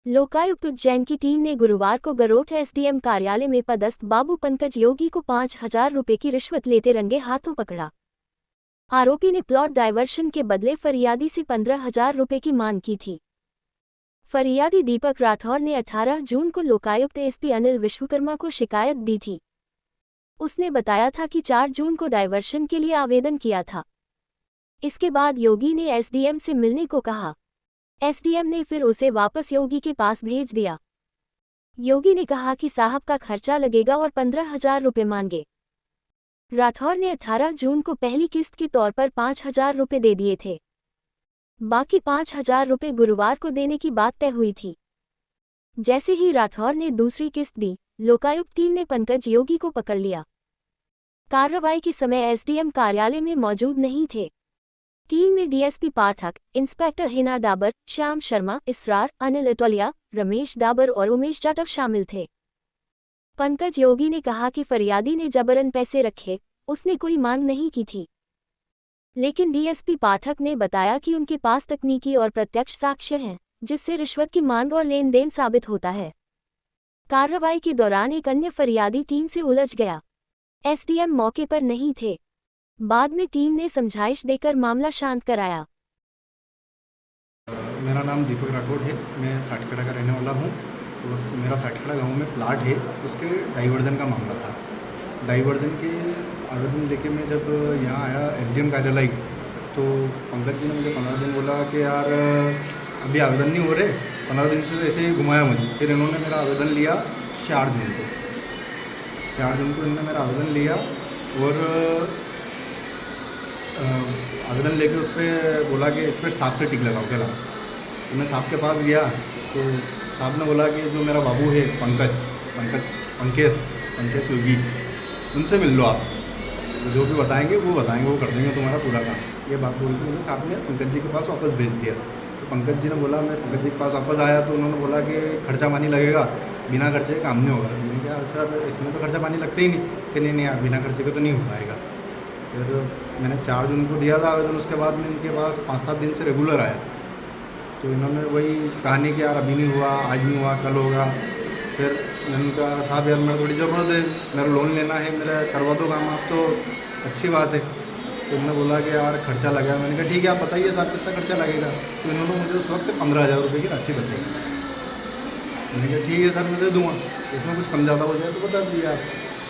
लोकायुक्त उज्जैन की टीम ने गुरुवार को गरोठ एसडीएम कार्यालय में पदस्थ बाबू पंकज योगी को 5,000 रुपये की रिश्वत लेते रंगे हाथों पकड़ा। आरोपी ने प्लॉट डायवर्शन के बदले फरियादी से 15,000 रुपये की मांग की थी। फरियादी दीपक राठौर ने 18 जून को लोकायुक्त एसपी अनिल विश्वकर्मा को शिकायत दी थी। उसने बताया था कि 4 जून को डायवर्शन के लिए आवेदन किया था। इसके बाद योगी ने एसडीएम से मिलने को कहा। एसडीएम ने फिर उसे वापस योगी के पास भेज दिया। योगी ने कहा कि साहब का खर्चा लगेगा और 15,000 रुपये मांगे। राठौर ने 18 जून को पहली किस्त के तौर पर 5,000 रुपये दे दिए थे। बाकी 5,000 रुपये गुरुवार को देने की बात तय हुई थी। जैसे ही राठौर ने दूसरी किस्त दी, लोकायुक्त टीम ने पंकज योगी को पकड़ लिया। कार्रवाई के समय एसडीएम कार्यालय में मौजूद नहीं थे। टीम में डीएसपी पाठक, इंस्पेक्टर हिना डाबर, श्याम शर्मा, इसरार, अनिल इटोलिया, रमेश डाबर और उमेश जाटव शामिल थे। पंकज योगी ने कहा कि फरियादी ने जबरन पैसे रखे, उसने कोई मांग नहीं की थी। लेकिन डीएसपी पाठक ने बताया कि उनके पास तकनीकी और प्रत्यक्ष साक्ष्य हैं, जिससे रिश्वत की मांग और लेन देन साबित होता है। कार्रवाई के दौरान एक अन्य फरियादी टीम से उलझ गया। एसडीएम मौके पर नहीं थे। बाद में टीम ने समझाइश देकर मामला शांत कराया। मेरा नाम दीपक राठौड़ है। मैं साठखेड़ा का रहने वाला हूँ और मेरा साठखेड़ा गांव में प्लाट है, उसके डाइवर्जन का मामला था। डाइवर्जन के आवेदन लेके मैं जब यहाँ आया एसडीएम कार्यालय, तो पंकज जी ने मुझे 15 दिन बोला कि यार अभी आवेदन नहीं हो रहे। 15 दिन से ऐसे ही घुमाया मुझे। फिर इन्होंने मेरा आवेदन लिया 4 जून को। 4 जून को इन्होंने मेरा आवेदन लिया और आवेदन लेके उस पर बोला कि इस पर साहब से टिक लगाओ क्या लगाओ। तो मैं साहब के पास गया तो साहब ने बोला कि जो मेरा बाबू है पंकेश योगी, उनसे मिल लो आप, जो भी बताएंगे वो कर देंगे तुम्हारा पूरा काम। ये बात बोल के मुझे साहब ने पंकज जी के पास वापस भेज दिया। तो पंकज जी ने बोला, मैं पंकज जी के पास वापस आया तो उन्होंने बोला कि खर्चा पानी लगेगा, बिना खर्चे काम नहीं होगा। मैंने कहा यार सर इसमें तो खर्चा पानी लगता ही नहीं। कि नहीं यार बिना खर्चे के तो नहीं हो पाएगा। फिर मैंने 4 जून को दिया था आवेदन। उसके बाद मैं इनके पास 5-7 दिन से रेगुलर आया, तो इन्होंने वही कहानी कि यार अभी नहीं हुआ, आज नहीं हुआ, कल होगा। फिर मैंने कहा साहब यार मेरे थोड़ी ज़रूरत है, मेरा लोन लेना है, मेरा करवा दो काम आप, तो अच्छी बात है। तो उन्होंने बोला कि यार खर्चा लगा। मैंने कहा ठीक है आप बताइए साहब कितना खर्चा लगेगा। तो इन्होंने मुझे उस वक्त 15,000 रुपये की राशि बताई। मैंने कहा ठीक है सर मैं दे दूँगा, इसमें कुछ कम ज़्यादा हो जाए तो बता दीजिए आप।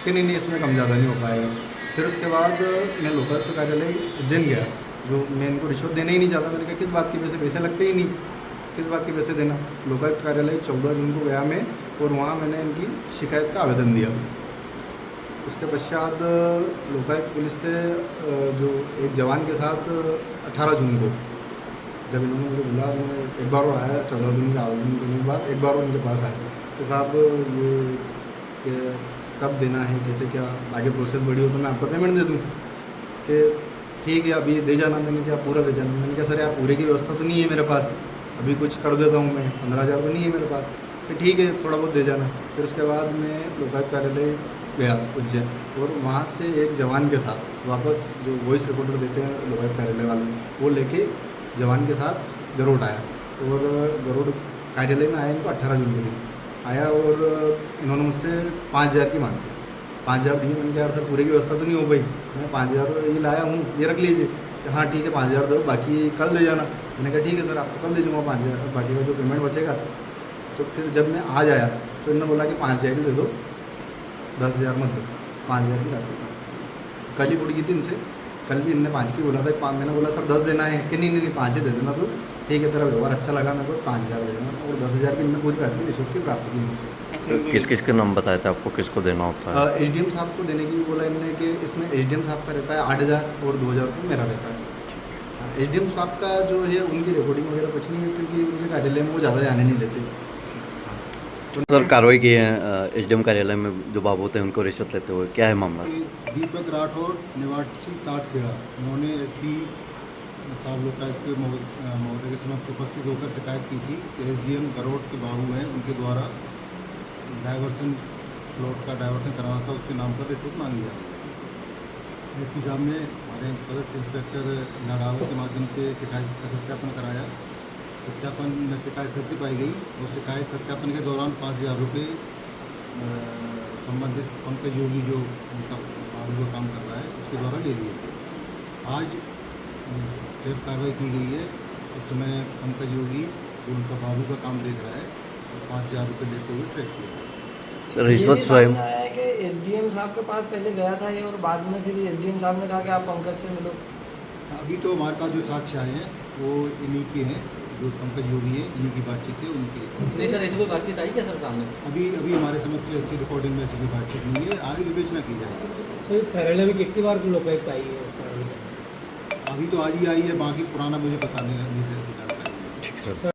कि नहीं इसमें कम ज़्यादा नहीं हो पाएगा। फिर उसके बाद मैं लोकायुक्त कार्यालय उज्जैन गया, जो मैं इनको रिश्वत देना ही नहीं चाहता। मैंने कहा किस बात की पैसे लगते ही नहीं, किस बात के पैसे देना। लोकायुक्त कार्यालय 14 जून को गया मैं और वहाँ मैंने इनकी शिकायत का आवेदन दिया। उसके पश्चात लोकायुक्त पुलिस से जो एक जवान के साथ 18 जून को जब इन्होंने मुझे बोला, मैं एक बार और आया 14 जून का आवेदन देने के बाद एक बार उनके पास आया कि साहब ये कब देना है, कैसे क्या आगे प्रोसेस बढ़ी हो तो मैं आपको पेमेंट दे दूँ। कि ठीक है अभी दे जाना। मैंने क्या पूरा दे जाना। मैंने कहा सर यार पूरे की व्यवस्था तो नहीं है मेरे पास, अभी कुछ कर देता हूँ मैं, 15,000 तो नहीं है मेरे पास। फिर ठीक है थोड़ा बहुत दे जाना। फिर उसके बाद मैं लोकायुक्त कार्यालय गया उज्जैन और वहाँ से एक जवान के साथ वापस जो वॉइस रिकॉर्डर देते हैं लोकायुक्त कार्यालय वाले, वो लेके जवान के साथ गरोड़ आया। और गरोड़ कार्यालय में आया इनको 18 जून के दिन आया और इन्होंने मुझसे 5,000 की मांग की। 5,000 दिए। मैंने कहा यार सर पूरी की व्यवस्था तो नहीं हो पाई, मैं 5,000 ये लाया हूँ, ये रख लीजिए। कि हाँ ठीक है 5,000 दो, बाकी कल दे जाना। मैंने कहा ठीक है सर आपको कल दे दूँगा 5,000, बाकी का जो पेमेंट बचेगा। तो फिर जब मैं आज आया तो इन्होंने बोला कि 5,000 ही दे दो, 10,000 मत दो, 5,000 की राशि। कल ही उड़ गई थी इनसे। कल भी इनने 5 की बोला था। मैंने बोला सर 10 देना है। कि नहीं 5 ही दे देना। तो ठीक है तेरा व्यवहार अच्छा लगा मेरे को, 5,000 दे देना। और 10,000 की इनने पूरी राशि रिश्वत की प्राप्त की मुझसे। किस किस के नाम बताया था आपको, किसको देना होता है? एसडीएम साहब को देने की भी बोला इनने कि इसमें एसडीएम साहब का रहता है 8,000 और 2,000 रुपये मेरा रहता है। एसडीएम साहब का जो है उनकी रिकॉर्डिंग वगैरह कुछ नहीं है, क्योंकि उनके कार्यालय में वो ज़्यादा जाने नहीं देते। तो सर कार्रवाई की है एसडीएम कार्यालय में जो बाबू होते हैं उनको रिश्वत लेते हुए, क्या है मामला? दीपक राठौर निवासी साठखेड़ा, उन्होंने एसपी साहब लोकायुक्त के महोदय के समक्ष उपस्थित होकर शिकायत की थी कि एसडीएम गरोड़ के बाबू हैं, उनके द्वारा डायवर्सन प्लॉट का डायवर्सन कराना था, उसके नाम पर रिश्वत मांगी जा रही है। एसपी साहब ने हमारे पदस्थ इंस्पेक्टर नारावल के माध्यम से शिकायत का सत्यापन कराया। सत्यापन में शिकायत सत्य पाई गई और शिकायत सत्यापन के दौरान 5,000 रुपये संबंधित पंकज योगी जो उनका बाबू का काम कर रहा है उसके द्वारा ले लिए थे। आज ट्रैप कार्रवाई की गई है। उस समय पंकज योगी जो उनका बाबू का काम देख रहा है और 5,000 रुपये लेते हुए ट्रैप किया। सर रिश्वत स्वयं आया है कि एसडीएम साहब के पास पहले गया था ये और बाद में फिर एसडीएम साहब ने कहा कि आप पंकज से मिलो। अभी तो हमारे पास जो साक्ष्य आए हैं वो इन्हीं के हैं, जो पंकज योगी है इन्हीं की बातचीत है उनकी। नहीं सर, ऐसी कोई बातचीत आई क्या सर सामने? अभी हमारे समक्ष ऐसी रिकॉर्डिंग में ऐसी कोई बातचीत नहीं है, आगे विवेचना की जाएगी। सर इस कार्यालय में कितनी बार लोकायुक्त आई है? अभी तो आज ही आई है, बाकी पुराना मुझे पता नहीं है, जानकारी नहीं है। ठीक सर।